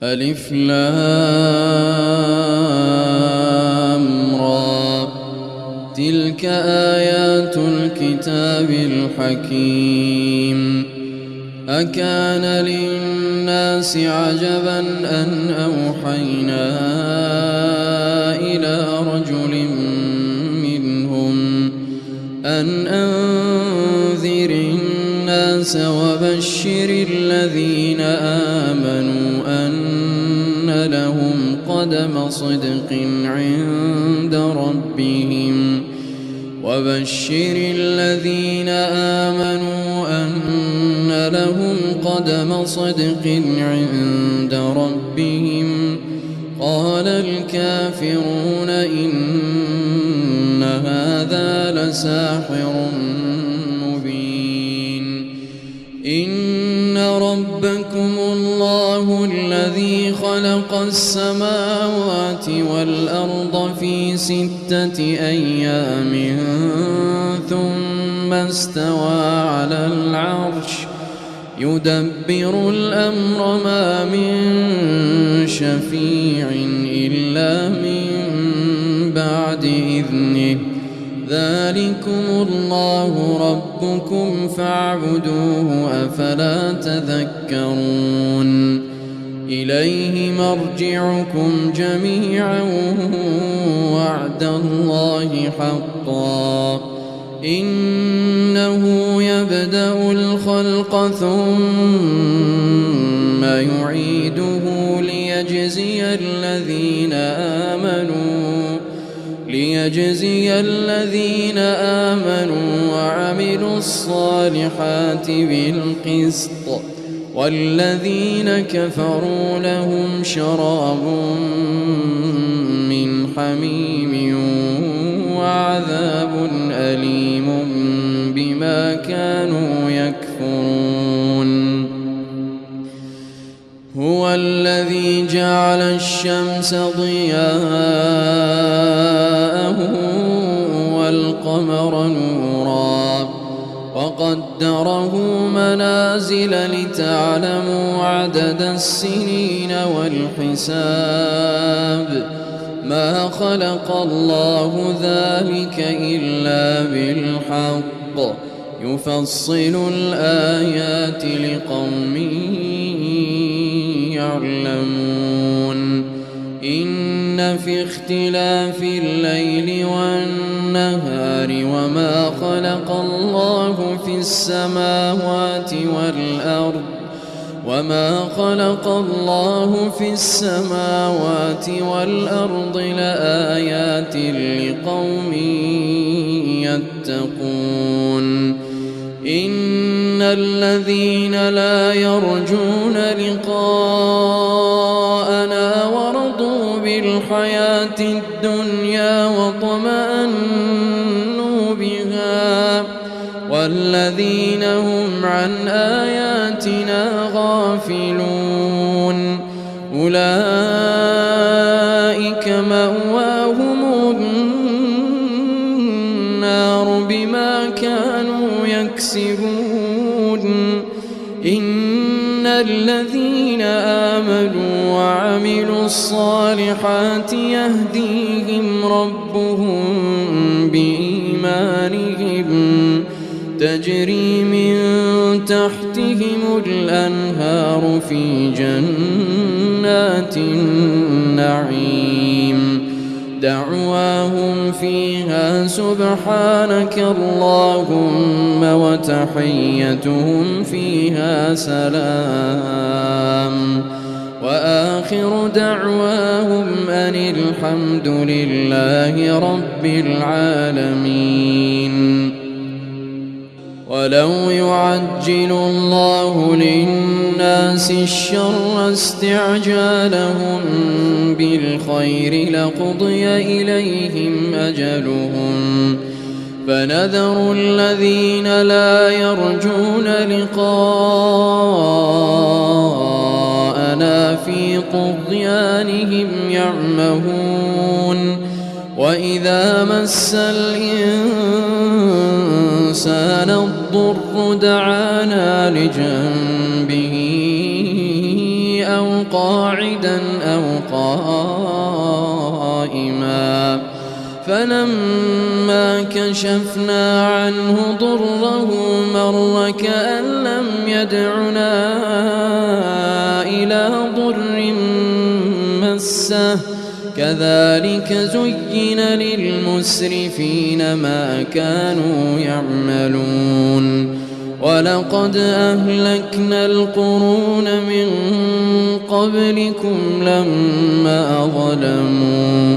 ألف لام را، تلك آيات الكتاب الحكيم. أكان للناس عجبا أن أوحينا إلى رجل منهم أن أنذر الناس وبشر الذين آمنوا أن لهم قدم صدق عند ربهم وبشر الذين آمنوا أن لهم قدم صدق عند ربهم. قال الكافرون إن هذا لساحر مبين. إن ربكم الله الذي خلق السماوات والأرض في 6 أيام ثم استوى على العرش يدبر الأمر ما من شفيع إلا من بعد إذنه. ذلكم الله ربكم فاعبدوه أفلا تذكرون. إليه مرجعكم جميعا وعد الله حقا. إنه يبدأ الخلق ثم يعيده ليجزي الذين آمنوا وعملوا الصالحات بالقسط، والذين كفروا لهم شراب من حميم وعذاب أليم بما كانوا يكفرون. هو الذي جعل الشمس ضياء والقمر نورا وقدره منازل لتعلموا عدد السنين والحساب. ما خلق الله ذلك إلا بالحق يفصل الآيات لقوم يعلمون. إن في اختلاف الليل والنهار وما خلق الله في السماوات والأرض لآيات لقوم يتقون. إن الذين لا يرجون لقاءنا ورضوا بالحياة الدنيا واطمأنوا بها والذين هم عن آياتنا غافلون أولئك مأواهم النار بما كانوا يكسبون. إن الذين آمنوا وعملوا الصالحات يهديهم ربهم بإيمانهم تجري من تحتهم الأنهار في جنات النعيم. دعواهم فيها سبحانك اللهم وتحيتهم فيها سلام وآخر دعواهم أن الحمد لله رب العالمين. ولو يعجل الله للناس الشر استعجالهم بالخير لقضي إليهم أجلهم فنذر الذين لا يرجون لقاءنا في طغيانهم يعمهون. وإذا مس الإنسان الضر دعانا لجنبه أو قاعدا أو قائما فلما كشفنا عنه ضره مر كأن لم يدعنا إلى ضر مسه كذلك زين للمسرفين ما كانوا يعملون ولقد أهلكنا القرون من قبلكم لما ظلموا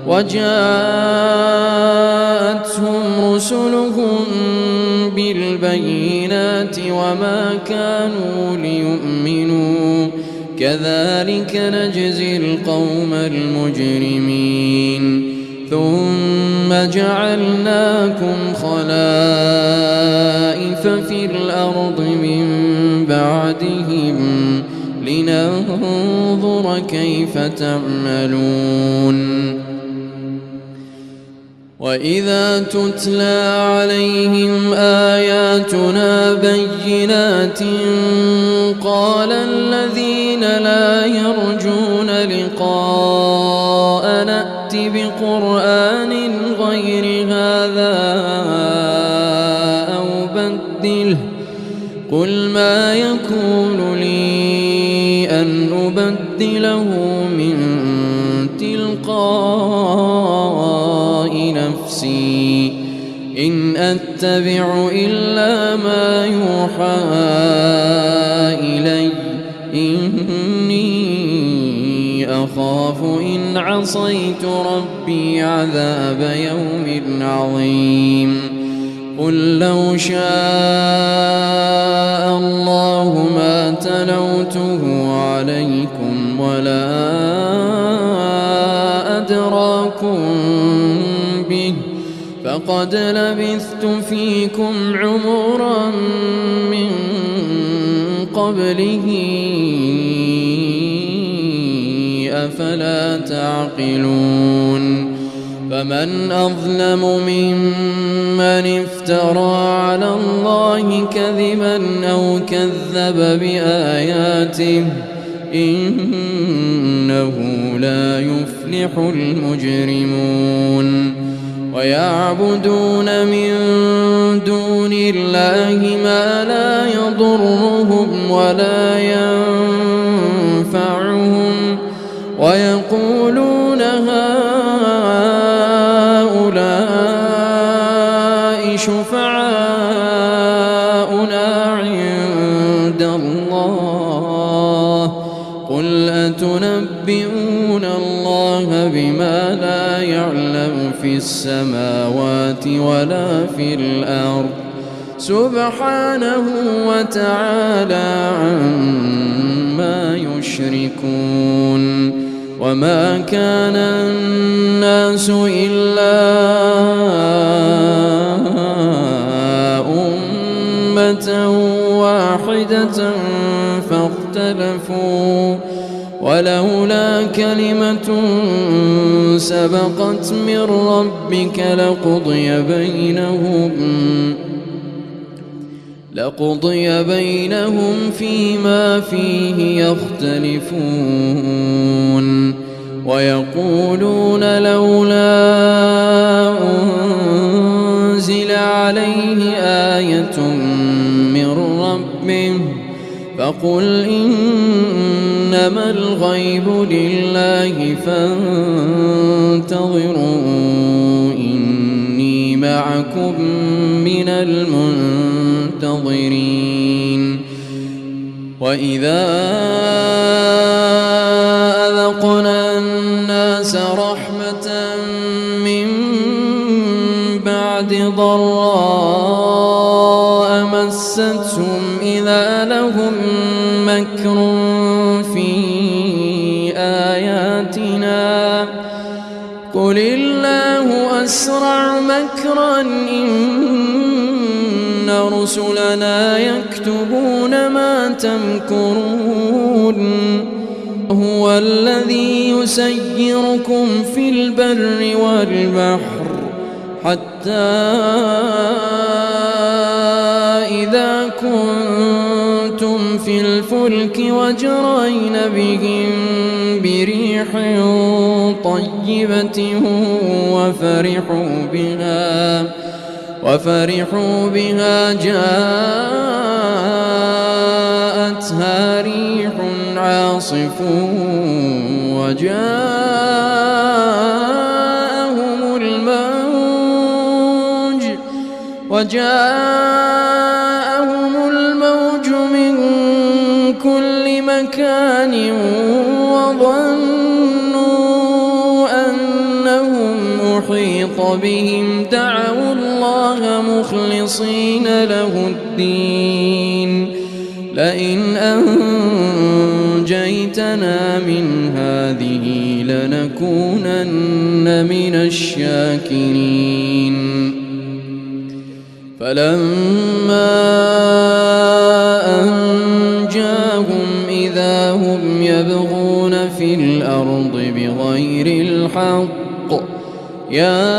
وجاءتهم رسلهم بالبينات وما كانوا ليؤمنوا كذلك نجزي القوم المجرمين ثم جعلناكم خلائف في الأرض من بعدهم لننظر كيف تعملون وإذا تتلى عليهم آياتنا بينات قال الذين لا يرجون لقاء نأت بقرآن غير هذا أو بدله قل ما يكون لي أن أبدله من تلقاء نفسي إن أتبع إلا ما يوحى إلي إني أخاف إن عصيت ربي عذاب يوم عظيم قل لو شاء الله ما تلوته عليكم ولا أدراكم به فقد لبثت فيكم عمرا من قبله أفلا تعقلون فمن أظلم ممن افترى على الله كذبا أو كذب بآياته إنه لا يفلح المجرمون ويعبدون من دون الله ما لا يضرهم ولا ينفعهم ويقولون هؤلاء شفعاؤنا عند الله قل أتنبئون الله بما لا يعلم في السماوات ولا في الأرض سبحانه وتعالى عما يشركون وما كان الناس إلا أمة واحدة فاختلفوا ولولا كلمة سبقت من ربك لقضي بينهم فيما فيه يختلفون ويقولون لولا أنزل عليه آية من ربه فقل إنما الغيب لله فانتظروا إني معكم من المنتظرين وإذا أذقنا الناس رحمة من بعد ضراء مستهم إذا لهم مكر في آياتنا قل الله أسرع مكرا إن رسلنا يكتبون ما تمكرون هو الذي يسيركم في البر والبحر حتى إذا كنتم في الفلك وجرين بهم بريح طيبة وفرحوا بها جاءتها ريح عاصف وجاءهم الموج من كل مكان وظنوا أنهم أحيط بهم دعوا الله مخلصين له الدين لئن أنجيتنا من هذه لنكونن من الشاكرين فلما أنجاهم إذا هم يبغون في الأرض بغير الحق يا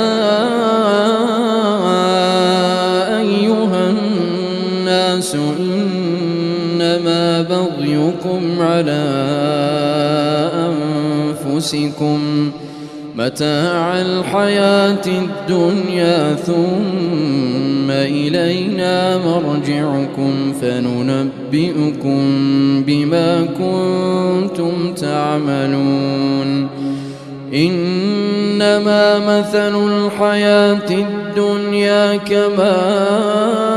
أيها الناس إنما بغيكم على أنفسكم متاع الحياة الدنيا ثم إلينا مرجعكم فننبئكم بما كنتم تعملون إنما مثل الحياة الدنيا كماء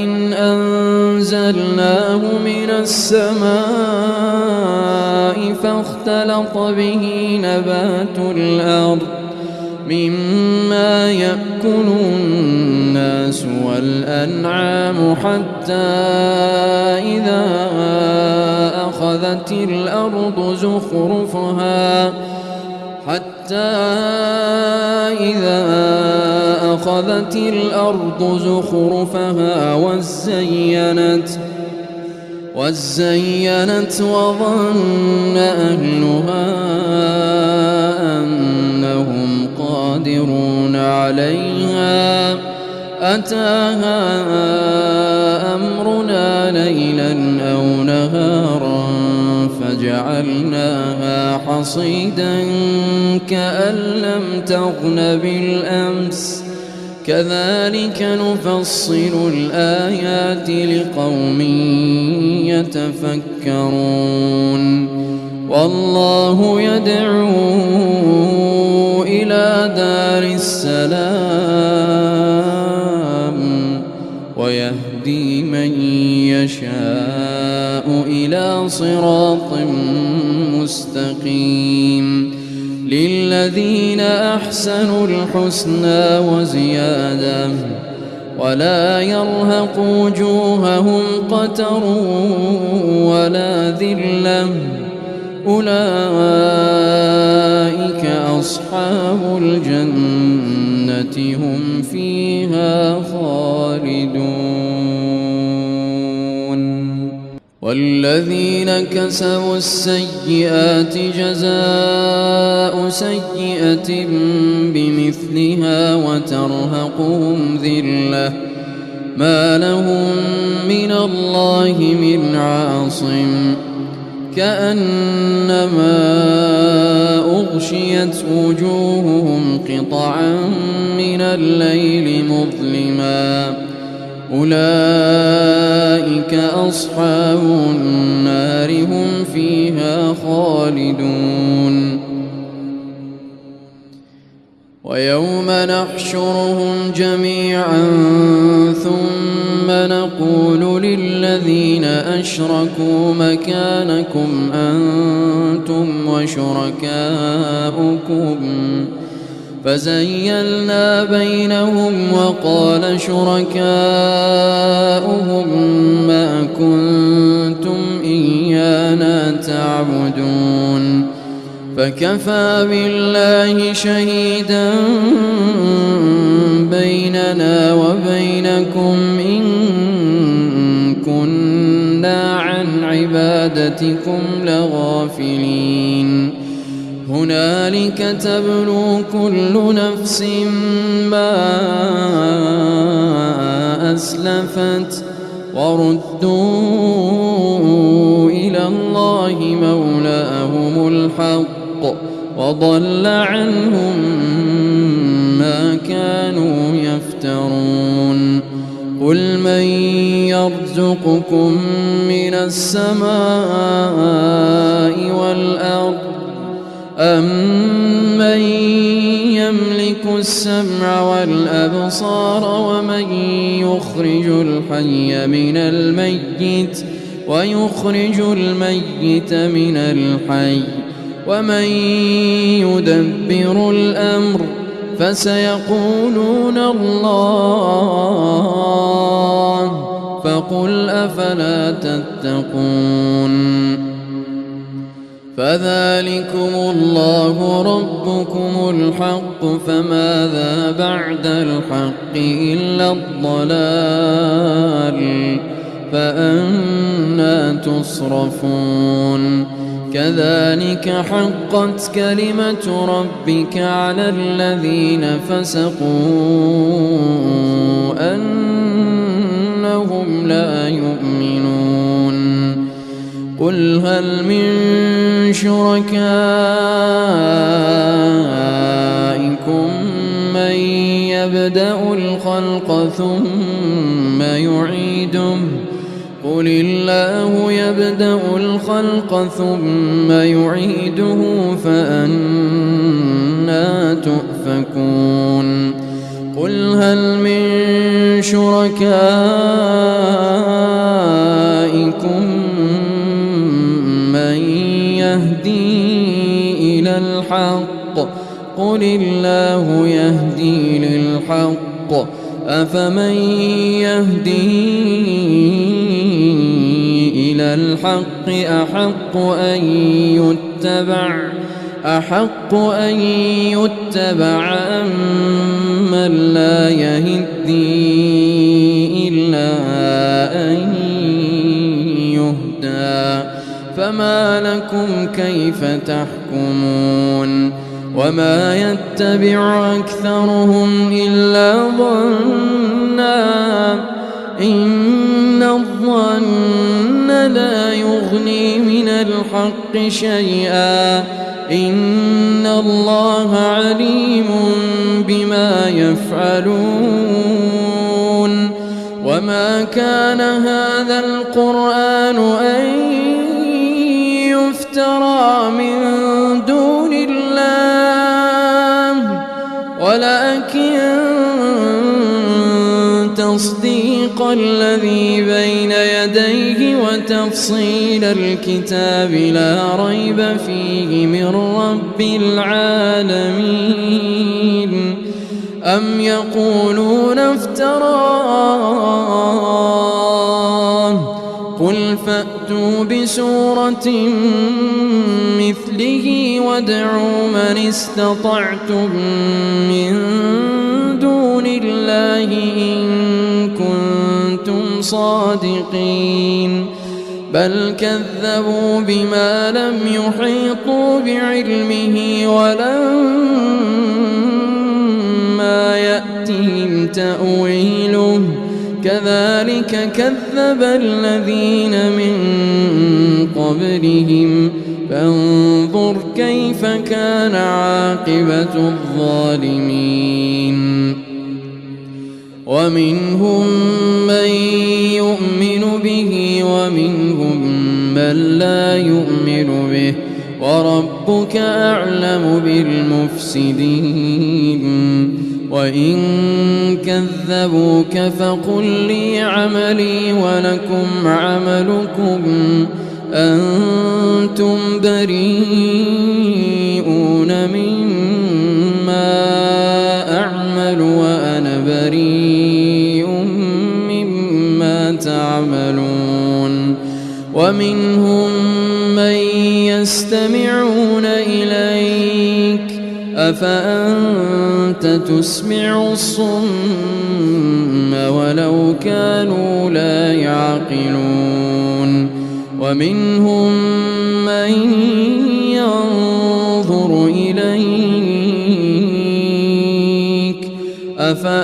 إن أنزلناه من السماء فاختلط به نبات الأرض مما يأكل الناس والأنعام حتى إذا أخذت الأرض زخرفها وزينت وظن أهلها أنهم قادرون عليها أتاها أمرنا ليلا أو نهارا فجعلناها حصيدا كأن لم تغن بالأمس كذلك نفصل الآيات لقوم يتفكرون والله يدعو إلى دار السلام ويهدي من يشاء إلى صراط مستقيم للذين أحسنوا الحسنى وزيادة ولا يرهق وجوههم قتر ولا ذلة أولئك أصحاب الجنة هم فيها خالدون والذين كسبوا السيئات جزاء سيئة بمثلها وترهقهم ذلة ما لهم من الله من عاصم كأنما أغشيت وجوههم قطعا من الليل مظلما أولئك أصحاب النار هم فيها خالدون ويوم نحشرهم جميعا ثم نقول للذين أشركوا مكانكم أنتم وشركاؤكم فزيلنا بينهم وقال شركاؤهم ما كنتم إيانا تعبدون فكفى بالله شهيدا بيننا وبينكم إن كنا عن عبادتكم لغافلين هنالك تبلو كل نفس ما أسلفت وردوا إلى الله مولاهم الحق وضل عنهم ما كانوا يفترون قل من يرزقكم من السماء والأرض أمن يملك السمع والأبصار ومن يخرج الحي من الميت ويخرج الميت من الحي ومن يدبر الأمر فسيقولون الله فقل أفلا تتقون فذلكم الله ربكم الحق فماذا بعد الحق إلا الضلال فأنى تصرفون كذلك حقت كلمة ربك على الذين فسقوا أنهم لا يؤمنون قل هل من شركائكم من يبدأ الخلق ثم يعيده قل الله يبدأ الخلق ثم يعيده فأنى تؤفكون قل هل من شركائكم من يهدي إلى الحق قل الله يهدي للحق أفمن يهدي إلى الحق أحق أن يتبع أم من لا يهدي إلا أن يهدى فما لكم كيف تحكمون وما يتبع أكثرهم إلا ظنا إن الظن لا يغني من الحق شيئا إن الله عليم بما يفعلون وما كان هذا القرآن أن يفترى من دون الله ولكن تصديق الذي بين يديه وتفصيل الكتاب لا ريب فيه من رب العالمين أم يقولون افتراه قل فأتوا بسورة مثله وادعوا من استطعتم من دون الله إن كنتم صادقين بل كذبوا بما لم يحيطوا بعلمه ولما يأتهم تأويله كذلك كذب الذين من قبلهم فانظر كيف كان عاقبة الظالمين ومنهم من يؤمن به ومنهم من لا يؤمن به وربك أعلم بالمفسدين وإن كذبوك فقل لي عملي ولكم عملكم أنتم بريئون مما أعمل وأنا بريء مما تعملون ومنهم من يستمعون إليك أفأنت تسمع الصم ولو كانوا لا يعقلون ومنهم من ينظر ينظر إليك أفأنت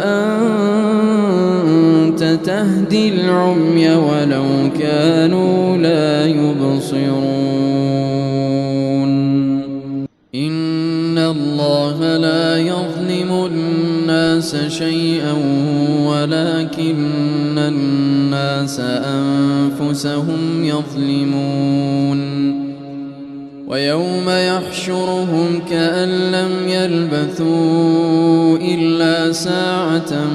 تهدي العمي ولو كانوا لا يبصرون إن الله لا يظلم الناس شيئا ولكن الناس أنفسهم يظلمون ويوم يحشرهم كأن لم يلبثوا إلا ساعة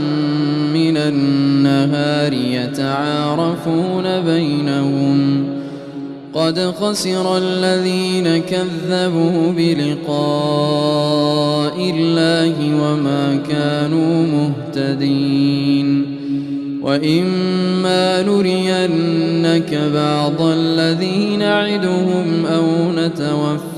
من النهار يتعارفون بينهم قد خسر الذين كذبوا بلقاء الله وما كانوا مهتدين وإما نرينك بعض الذي نعدهم أو نتوفينك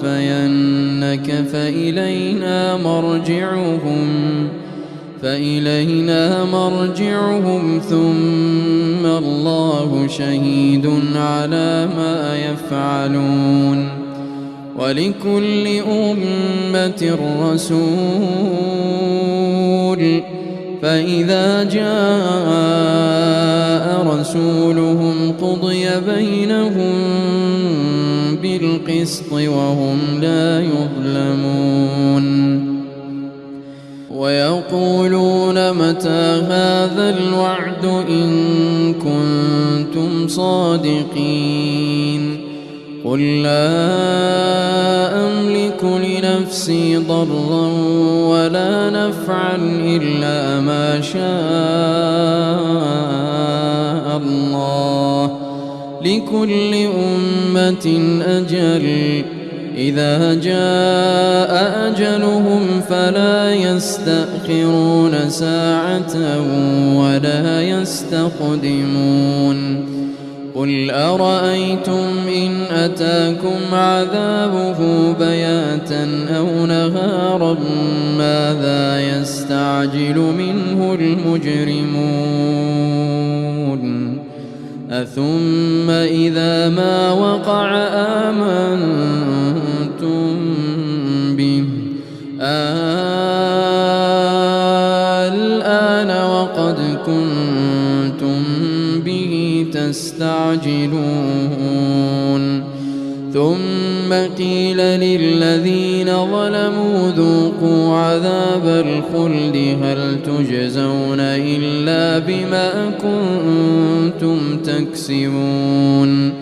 فإلينا مرجعهم ثم الله شهيد على ما يفعلون ولكل أمة رسول فإذا جاء رسولهم قضي بينهم بالقسط وهم لا يظلمون ويقولون متى هذا الوعد إن كنتم صادقين قل لا أملك لنفسي ضرا ولا نفعا إلا ما شاء الله لكل أمة أجل إذا جاء أجلهم فلا يستأخرون ساعة ولا يستقدمون قل أرأيتم إن أتاكم عذابه بياتا أو نهارا ماذا يستعجل منه المجرمون أثم إذا ما وقع آمنتم به الآن وقد كنتم به تستعجلون ثم قيل للذين ظلموا ذوقوا عذاب الخلد هل تجزون إلا بما كنتم تكسبون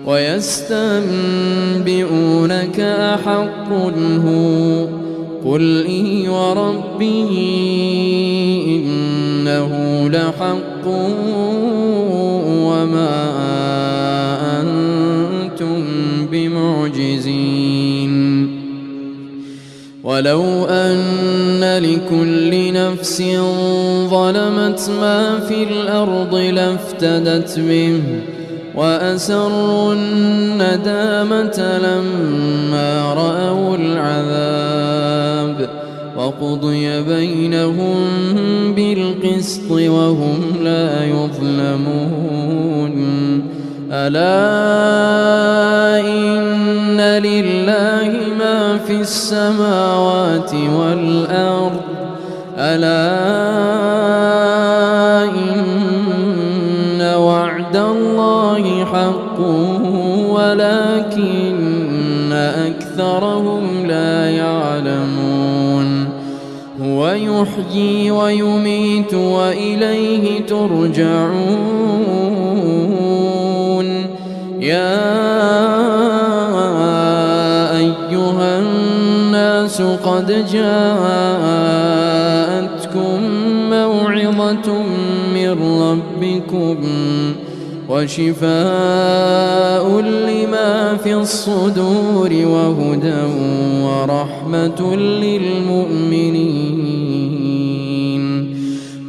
ويستنبئونك أحق هو قل إي وربي إنه لحق وما أنتم بمعجزين ولو أن لكل نفس ظلمت ما في الأرض لافتدت به وأسروا الندامة لما رأوا العذاب وقضي بينهم بالقسط وهم لا يظلمون ألا إن لله ما في السماوات والأرض ألا إن وعد الله حق ولكن أكثرهم لا يعلمون هو يحيي ويميت وإليه ترجعون يا أيها الناس قد جاءتكم موعظة من ربكم وشفاء لما في الصدور وهدى ورحمة للمؤمنين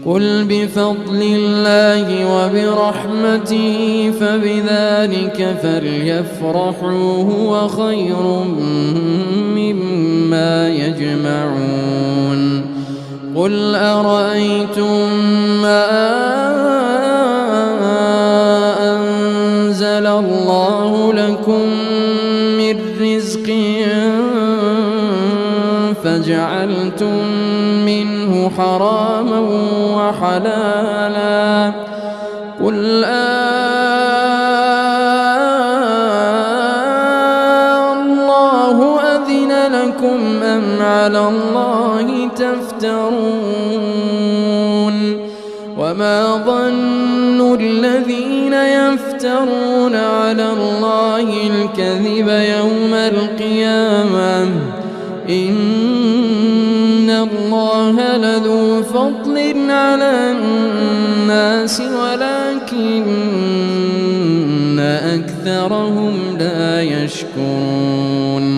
قل بفضل الله وبرحمته فبذلك فليفرحوا هو خير مما يجمعون قل أرأيتم ما أنزل الله لكم من رزق جعلتم منه حراما وحلالا قل الله أذن لكم أم على الله تفترون وما ظن الذين يفترون على الله الكذب يوم القيامة إن الله لذو فضل على الناس ولكن أكثرهم لا يشكرون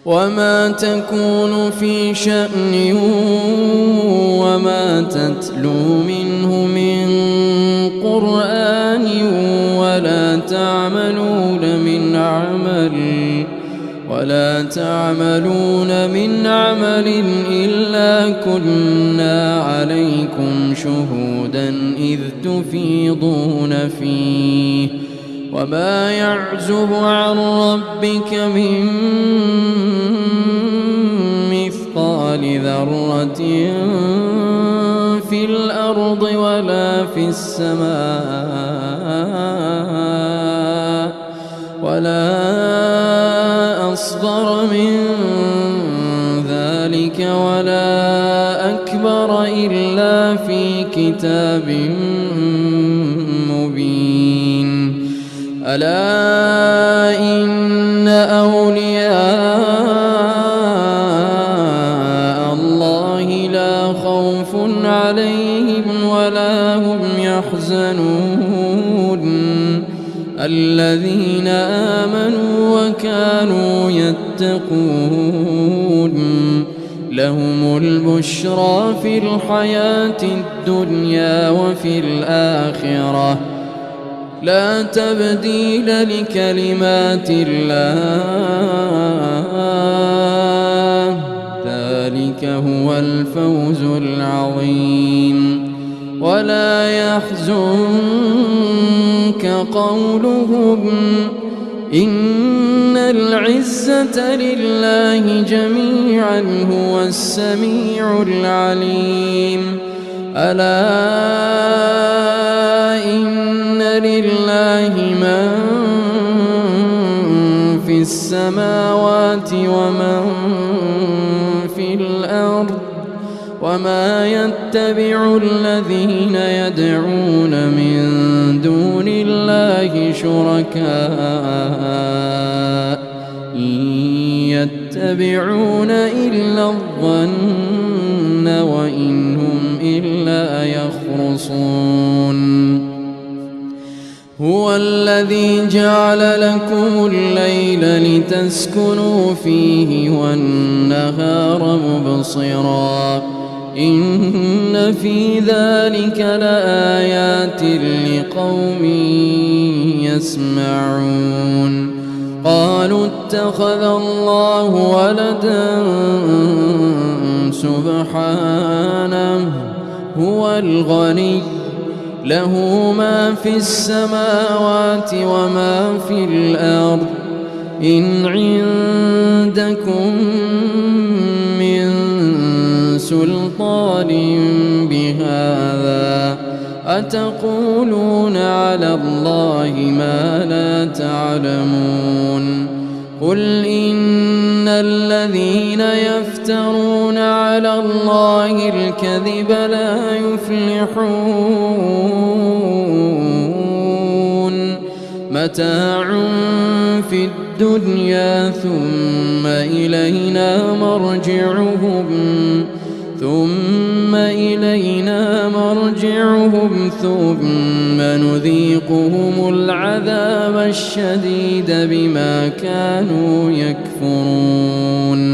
وما تكون في شأن وما تتلو منه من قرآن ولا تعملون من عمل إلا كنا عليكم شهودا إذ تفيضون فيه وما يعزب عن ربك من مثقال ذرة في الأرض ولا في السماء ولا أصغر من ذلك ولا أكبر إلا في كتاب مبين ألا إن أولياء الله لا خوف عليهم ولا هم يحزنون الذين آمنوا وكانوا يتقون لهم البشرى في الحياة الدنيا وفي الآخرة لا تبديل لكلمات الله ذلك هو الفوز العظيم ولا يحزنك قولهم إن العزة لله جميعا هو السميع العليم ألا إن لله من في السماوات ومن في الأرض وما يتبع الذين يدعون من دون الله شركاء إن يتبعون إلا الظن وإن هم إلا يخرصون هو الذي جعل لكم الليل لتسكنوا فيه والنهار مبصرا إن في ذلك لآيات لقوم يسمعون قالوا اتخذ الله ولدا سبحانه هو الغني له ما في السماوات وما في الأرض إن عندكم من سلطان بهذا أتقولون على الله ما لا تعلمون قل إن الذين يفترون على الله الكذب لا يفلحون متاع في الدنيا ثم إلينا مرجعهم ثم نذيقهم العذاب الشديد بما كانوا يكفرون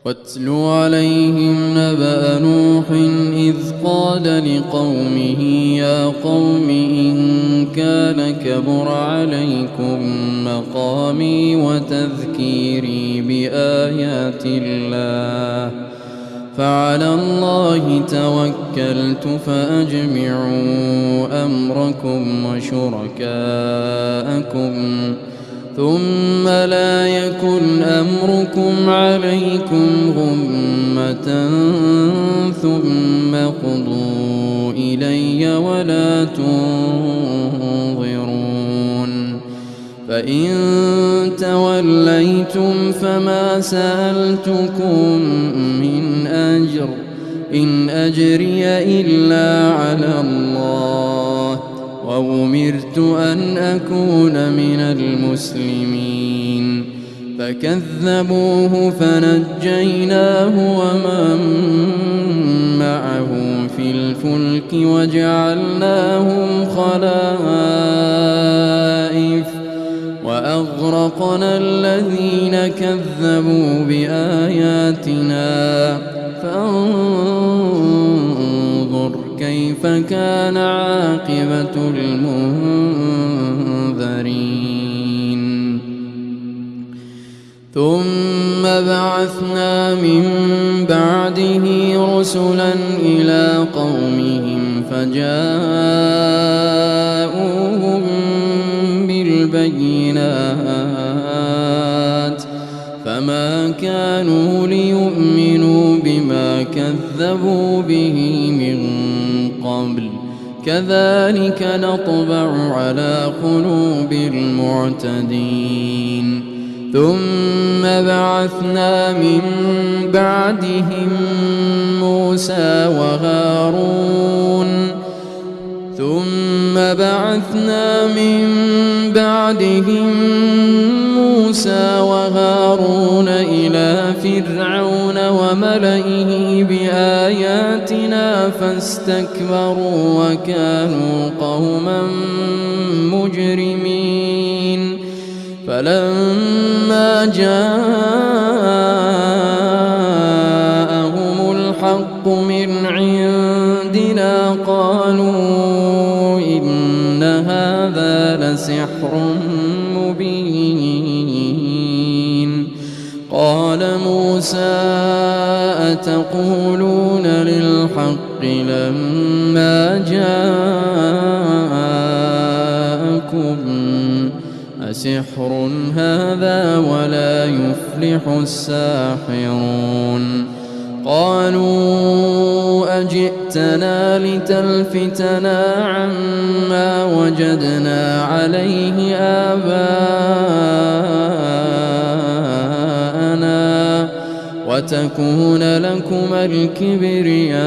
واتل عليهم نبأ نوح إذ قال لقومه يا قوم إن كان كبر عليكم مقامي وتذكيري بآيات الله فعلى الله توكلت فأجمعوا أمركم ثم لا يكن أمركم عليكم غمة ثم قضوا إلي ولا تنظرون فإن توليتم فما سألتكم من أجر إن أجري إلا على الله وأمرت أن أكون من المسلمين فكذبوه فنجيناه ومن معه في الفلك وجعلناهم خلائف وأغرقنا الذين كذبوا بآياتنا فانظر كيف كان عاقبة المنذرين ثم بعثنا من بعده رسلا إلى قومهم فجاءوهم بالبينات فما كانوا ليؤمنوا بما كذبوا به من قبل كذلك نطبع على قلوب المعتدين ثم بعثنا من بعدهم موسى وهارون إلى فرعون وملئه بآياتنا فاستكبروا وكانوا قوما مجرمين فلما جاءهم الحق من عندنا قالوا إن هذا لسحر مبين قال موسى أتقولون للحق لما جاءكم أسحر هذا ولا يفلح الساحرون قالوا أجئتنا لتلفتنا عما وجدنا عليه آباءنا وتكون لكما الكبرياء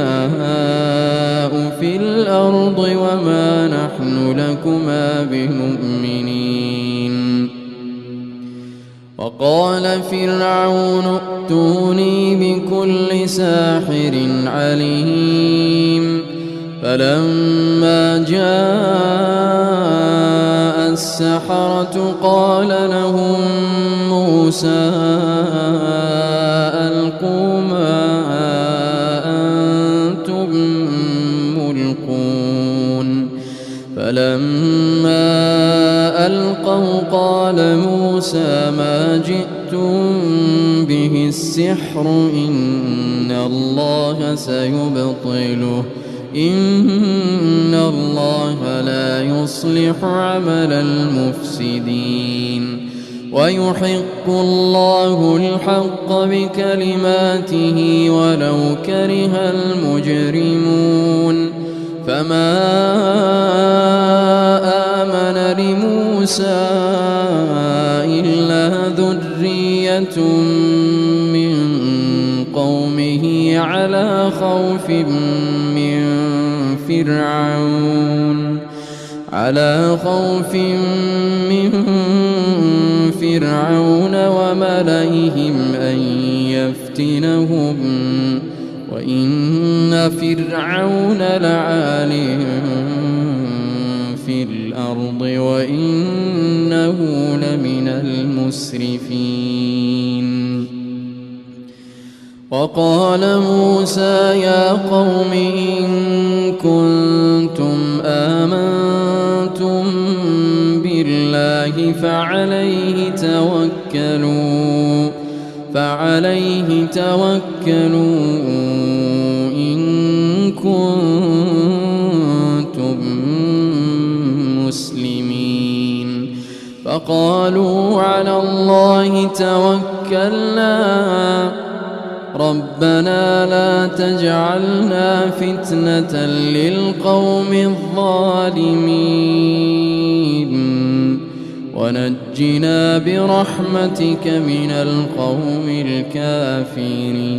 في الأرض وما نحن لكما بمؤمنين وقال فرعون ائتوني بكل ساحر عليم فلما جاء السحرة قال لهم موسى ألقوا ما أنتم ملقون فلما ألقوا قال موسى ما جئتم به السحر إن الله سيبطله إن الله لا يصلح عمل المفسدين ويحق الله الحق بكلماته ولو كره المجرمون فما آمن لموسى إلا ذرية من قومه على خوف من فرعون وملئهم أن يفتنهم وإن فرعون لعال في الأرض وإنه لمن المسرفين وقال موسى يا قوم إن كنتم آمنتم بالله فعليه توكلوا إن كنتم مسلمين قالوا على الله توكلنا ربنا لا تجعلنا فتنة للقوم الظالمين ونجنا برحمتك من القوم الكافرين.